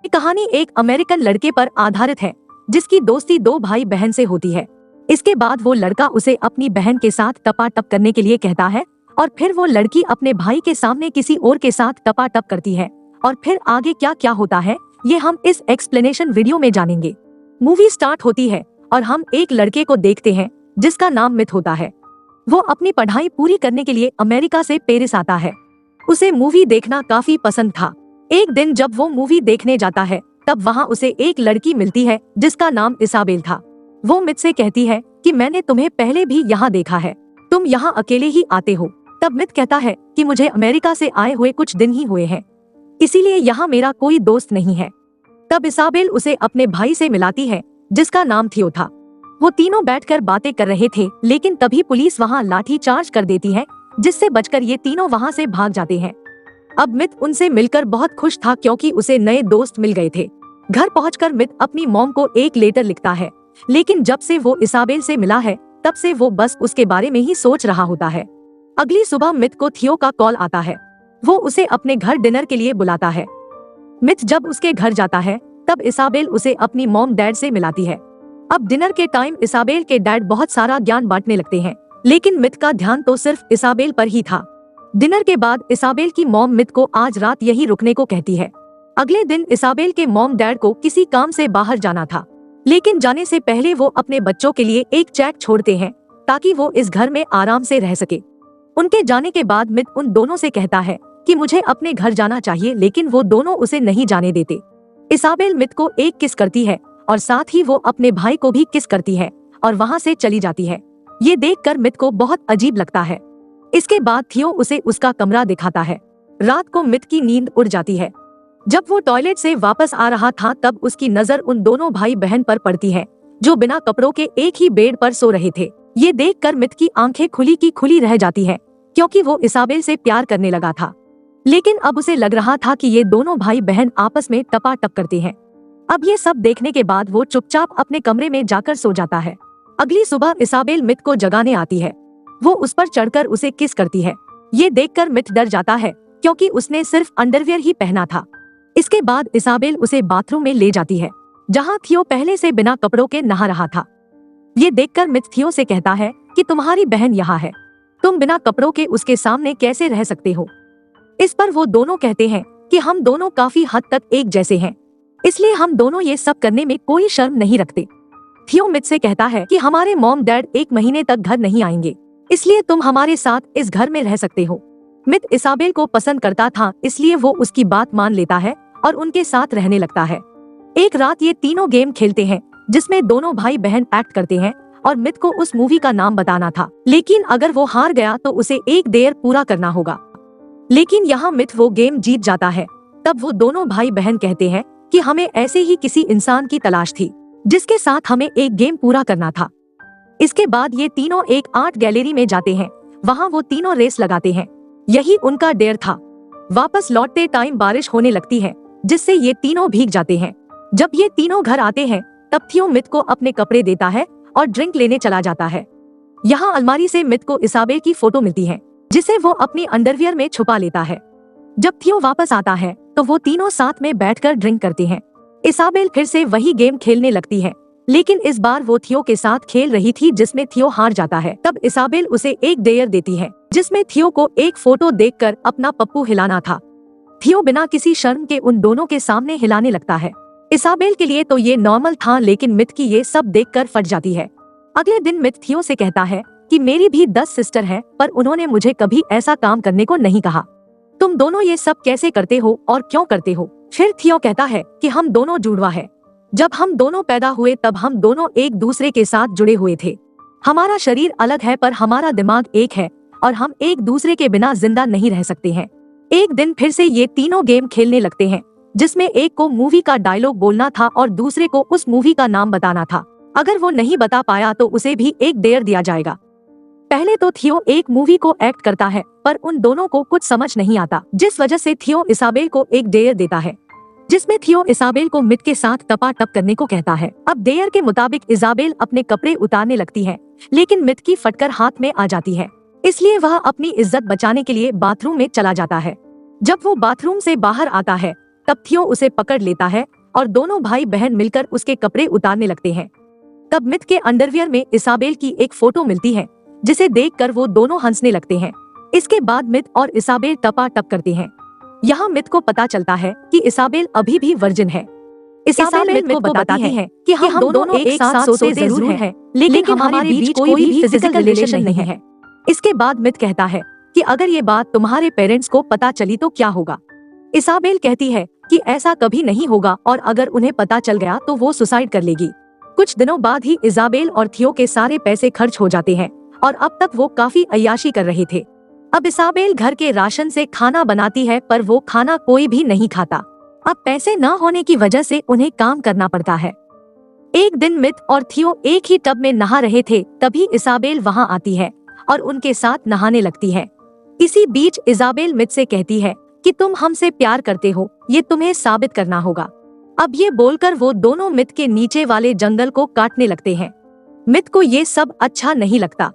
कहानी एक अमेरिकन लड़के पर आधारित है जिसकी दोस्ती दो भाई बहन से होती है। इसके बाद वो लड़का उसे अपनी बहन के साथ टपाटप करने के लिए कहता है और फिर वो लड़की अपने भाई के सामने किसी और के साथ टपाटप करती है और फिर आगे क्या क्या होता है ये हम इस एक्सप्लेनेशन वीडियो में जानेंगे। मूवी स्टार्ट होती है और हम एक लड़के को देखते हैं जिसका नाम मित होता है। वो अपनी पढ़ाई पूरी करने के लिए अमेरिका से पेरिस आता है। उसे मूवी देखना काफी पसंद था। एक दिन जब वो मूवी देखने जाता है तब वहाँ उसे एक लड़की मिलती है जिसका नाम इसाबेल था। वो मित से कहती है कि मैंने तुम्हें पहले भी यहाँ देखा है, तुम यहाँ अकेले ही आते हो। तब मित कहता है कि मुझे अमेरिका से आए हुए कुछ दिन ही हुए हैं, इसीलिए यहाँ मेरा कोई दोस्त नहीं है। तब इसाबेल उसे अपने भाई से मिलाती है जिसका नाम थियो था। वो तीनों बैठकर बातें कर रहे थे, लेकिन तभी पुलिस वहाँ लाठी चार्ज कर देती है जिससे बचकर ये तीनों वहाँ से भाग जाते हैं। अब मित उनसे मिलकर बहुत खुश था क्योंकि उसे नए दोस्त मिल गए थे। घर पहुंचकर मित अपनी मॉम को एक लेटर लिखता है, लेकिन जब से वो इसाबेल से मिला है तब से वो बस उसके बारे में ही सोच रहा होता है। अगली सुबह मित को थियो का कॉल आता है। वो उसे अपने घर डिनर के लिए बुलाता है। मित जब उसके घर जाता है तब इसाबेल उसे अपनी मॉम डैड से मिलाती है। अब डिनर के टाइम इसाबेल के डैड बहुत सारा ज्ञान बांटने लगते हैं, लेकिन मित का ध्यान तो सिर्फ इसाबेल पर ही था। डिनर के बाद इसाबेल की मॉम मित को आज रात यही रुकने को कहती है। अगले दिन इसाबेल के मॉम डैड को किसी काम से बाहर जाना था, लेकिन जाने से पहले वो अपने बच्चों के लिए एक चेक छोड़ते हैं ताकि वो इस घर में आराम से रह सके। उनके जाने के बाद मित उन दोनों से कहता है कि मुझे अपने घर जाना चाहिए, लेकिन वो दोनों उसे नहीं जाने देते। इसाबेल मित को एक किस करती है और साथ ही वो अपने भाई को भी किस करती है और वहाँ से चली जाती है। ये देखकर मित को बहुत अजीब लगता है। इसके बाद थियो उसे उसका कमरा दिखाता है। रात को मित की नींद उड़ जाती है। जब वो टॉयलेट से वापस आ रहा था तब उसकी नजर उन दोनों भाई बहन पर पड़ती है जो बिना कपड़ों के एक ही बेड पर सो रहे थे। ये देखकर मित की आंखें खुली की खुली रह जाती है क्योंकि वो इसाबेल से प्यार करने लगा था, लेकिन अब उसे लग रहा था कि ये दोनों भाई बहन आपस में टपाटप करते हैं। अब ये सब देखने के बाद वो चुपचाप अपने कमरे में जाकर सो जाता है। अगली सुबह इसाबेल मित को जगाने आती है। वो उस पर चढ़कर उसे किस करती है। ये देखकर मित डर जाता है क्योंकि उसने सिर्फ अंडरवियर ही पहना था। इसके बाद इसाबेल उसे बाथरूम में ले जाती है जहाँ थियो पहले से बिना कपड़ों के नहा रहा था। ये देखकर मित थियो से कहता है कि तुम्हारी बहन यहाँ है, तुम बिना कपड़ों के उसके सामने कैसे रह सकते हो। इस पर वो दोनों कहते हैं कि हम दोनों काफी हद तक एक जैसे हैं, इसलिए हम दोनों ये सब करने में कोई शर्म नहीं रखते। थियो मित से कहता है कि हमारे मॉम डैड 1 महीने तक घर नहीं आएंगे, इसलिए तुम हमारे साथ इस घर में रह सकते हो। मित इसाबेल को पसंद करता था, इसलिए वो उसकी बात मान लेता है और उनके साथ रहने लगता है। एक रात ये तीनों गेम खेलते हैं जिसमें दोनों भाई बहन एक्ट करते हैं और मित को उस मूवी का नाम बताना था, लेकिन अगर वो हार गया तो उसे एक देर पूरा करना होगा। लेकिन यहाँ मित वो गेम जीत जाता है। तब वो दोनों भाई बहन कहते हैं कि हमें ऐसे ही किसी इंसान की तलाश थी जिसके साथ हमें एक गेम पूरा करना था। इसके बाद ये तीनों एक आर्ट गैलरी में जाते हैं। वहाँ वो तीनों रेस लगाते हैं, यही उनका डेयर था। वापस लौटते टाइम बारिश होने लगती है जिससे ये तीनों भीग जाते हैं। जब ये तीनों घर आते हैं तब थियो मित को अपने कपड़े देता है और ड्रिंक लेने चला जाता है। यहाँ अलमारी से मित को इसाबेल की फोटो मिलती है जिसे वो अपनी अंडरवियर में छुपा लेता है। जब थियो वापस आता है तो वो तीनों साथ में बैठकर ड्रिंक करते हैं। इसाबेल फिर से वही गेम खेलने लगती है, लेकिन इस बार वो थियो के साथ खेल रही थी जिसमें थियो हार जाता है। तब इसाबेल उसे एक डेयर देती है जिसमें थियो को एक फोटो देखकर अपना पप्पू हिलाना था। थियो बिना किसी शर्म के उन दोनों के सामने हिलाने लगता है। इसाबेल के लिए तो ये नॉर्मल था, लेकिन मित की ये सब देखकर फट जाती है। अगले दिन मित थियो से कहता है कि मेरी भी 10 सिस्टर हैं, पर उन्होंने मुझे कभी ऐसा काम करने को नहीं कहा। तुम दोनों ये सब कैसे करते हो और क्यों करते हो। फिर थियो कहता है कि हम दोनों जुड़वा है। जब हम दोनों पैदा हुए तब हम दोनों एक दूसरे के साथ जुड़े हुए थे। हमारा शरीर अलग है पर हमारा दिमाग एक है और हम एक दूसरे के बिना जिंदा नहीं रह सकते हैं। एक दिन फिर से ये तीनों गेम खेलने लगते हैं जिसमें एक को मूवी का डायलॉग बोलना था और दूसरे को उस मूवी का नाम बताना था। अगर वो नहीं बता पाया तो उसे भी एक डेयर दिया जाएगा। पहले तो थियो एक मूवी को एक्ट करता है, पर उन दोनों को कुछ समझ नहीं आता, जिस वजह से थियो इसाबेल को एक डेयर देता है जिसमें थियो इसाबेल को मित के साथ टपाटप करने को कहता है। अब डेयर के मुताबिक इसाबेल अपने कपड़े उतारने लगती है, लेकिन मित की फटकर हाथ में आ जाती है, इसलिए वह अपनी इज्जत बचाने के लिए बाथरूम में चला जाता है। जब वो बाथरूम से बाहर आता है तब थियो उसे पकड़ लेता है और दोनों भाई बहन मिलकर उसके कपड़े उतारने लगते हैं। तब मिथ के अंडरवियर में इसाबेल की एक फोटो मिलती है, जिसे देखकर वो दोनों हंसने लगते हैं। इसके बाद मिथ और इसाबेल टपाटप करते हैं। यहाँ मिथ को पता चलता है कि इसाबेल अभी भी वर्जिन है। इसाबेल मिथ को बताती है कि हम दोनों एक साथ सोते जरूर हैं, लेकिन हमारे बीच कोई भी फिजिकल रिलेशन नहीं है। इसके बाद मिथ कहता है कि अगर ये बात तुम्हारे पेरेंट्स को पता चली तो क्या होगा। इसाबेल कहती है कि ऐसा कभी नहीं होगा और अगर उन्हें पता चल गया तो वो सुसाइड कर लेगी। कुछ दिनों बाद ही इसाबेल और थियो के सारे पैसे खर्च हो जाते हैं और अब तक वो काफी अय्याशी कर रहे थे। अब इसाबेल घर के राशन से खाना बनाती है, पर वो खाना कोई भी नहीं खाता। अब पैसे न होने की वजह से उन्हें काम करना पड़ता है। एक दिन मिथ और थियो एक ही टब में नहा रहे थे, तभी इसाबेल वहां आती है और उनके साथ नहाने लगती है। इसी बीच इसाबेल मिथ से कहती है कि तुम हमसे प्यार करते हो, ये तुम्हें साबित करना होगा। अब ये बोलकर वो दोनों मिथ के नीचे वाले जंगल को काटने लगते हैं। मिथ को ये सब अच्छा नहीं लगता।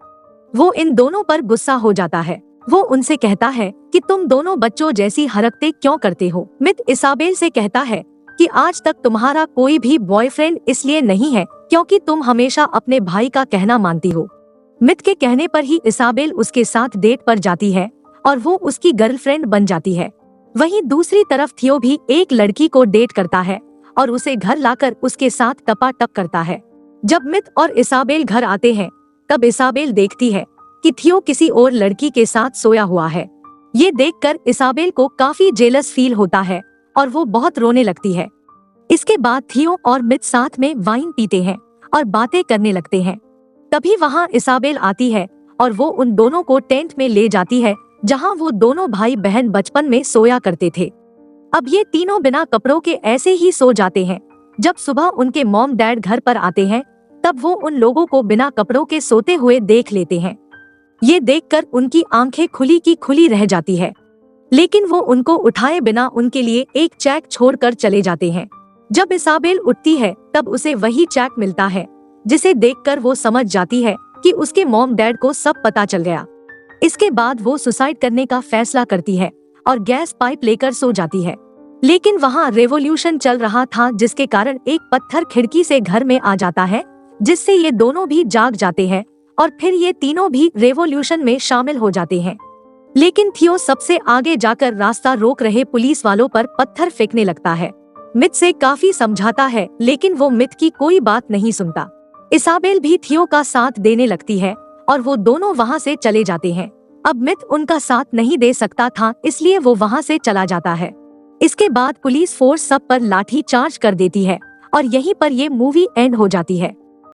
वो इन दोनों पर गुस्सा हो जाता है। वो उनसे कहता है कि तुम दोनों बच्चों जैसी हरकतें क्यों करते हो। मिथ इसाबेल से कहता है कि आज तक तुम्हारा कोई भी बॉयफ्रेंड इसलिए नहीं है क्योंकि तुम हमेशा अपने भाई का कहना मानती हो। मिथ के कहने पर ही इसाबेल उसके साथ डेट पर जाती है और वो उसकी गर्लफ्रेंड बन जाती है। वहीं दूसरी तरफ थियो भी एक लड़की को डेट करता है और उसे घर लाकर उसके साथ टपाटप करता है। जब मिथ और इसाबेल घर आते हैं, तब इसाबेल देखती है कि थियो किसी और लड़की के साथ सोया हुआ है। ये देखकर इसाबेल को काफी जेलस फील होता है और वो बहुत रोने लगती है। इसके बाद थियो और मिथ साथ में वाइन पीते हैं और बातें करने लगते हैं। तभी वहाँ इसाबेल आती है और वो उन दोनों को टेंट में ले जाती है, जहाँ वो दोनों भाई बहन बचपन में सोया करते थे। अब ये तीनों बिना कपड़ों के ऐसे ही सो जाते हैं। जब सुबह उनके मॉम डैड घर पर आते हैं, तब वो उन लोगों को बिना कपड़ों के सोते हुए देख लेते हैं। ये देखकर उनकी आंखें खुली की खुली रह जाती है, लेकिन वो उनको उठाए बिना उनके लिए एक चेक छोड़कर चले जाते हैं। जब इसाबेल उठती है, तब उसे वही चेक मिलता है, जिसे देखकर वो समझ जाती है कि उसके मॉम डैड को सब पता चल गया। इसके बाद वो सुसाइड करने का फैसला करती है और गैस पाइप लेकर सो जाती है। लेकिन वहाँ रेवोल्यूशन चल रहा था, जिसके कारण एक पत्थर खिड़की से घर में आ जाता है, जिससे ये दोनों भी जाग जाते हैं और फिर ये तीनों भी रेवोल्यूशन में शामिल हो जाते हैं। लेकिन थियो सबसे आगे जाकर रास्ता रोक रहे पुलिस वालों पर पत्थर फेंकने लगता है। मिथ से काफी समझाता है, लेकिन वो मिथ की कोई बात नहीं सुनता। इसाबेल भी थियो का साथ देने लगती है और वो दोनों वहाँ से चले जाते हैं। अब मिथ उनका साथ नहीं दे सकता था, इसलिए वो वहाँ से चला जाता है। इसके बाद पुलिस फोर्स सब पर लाठी चार्ज कर देती है और यहीं पर ये मूवी एंड हो जाती है।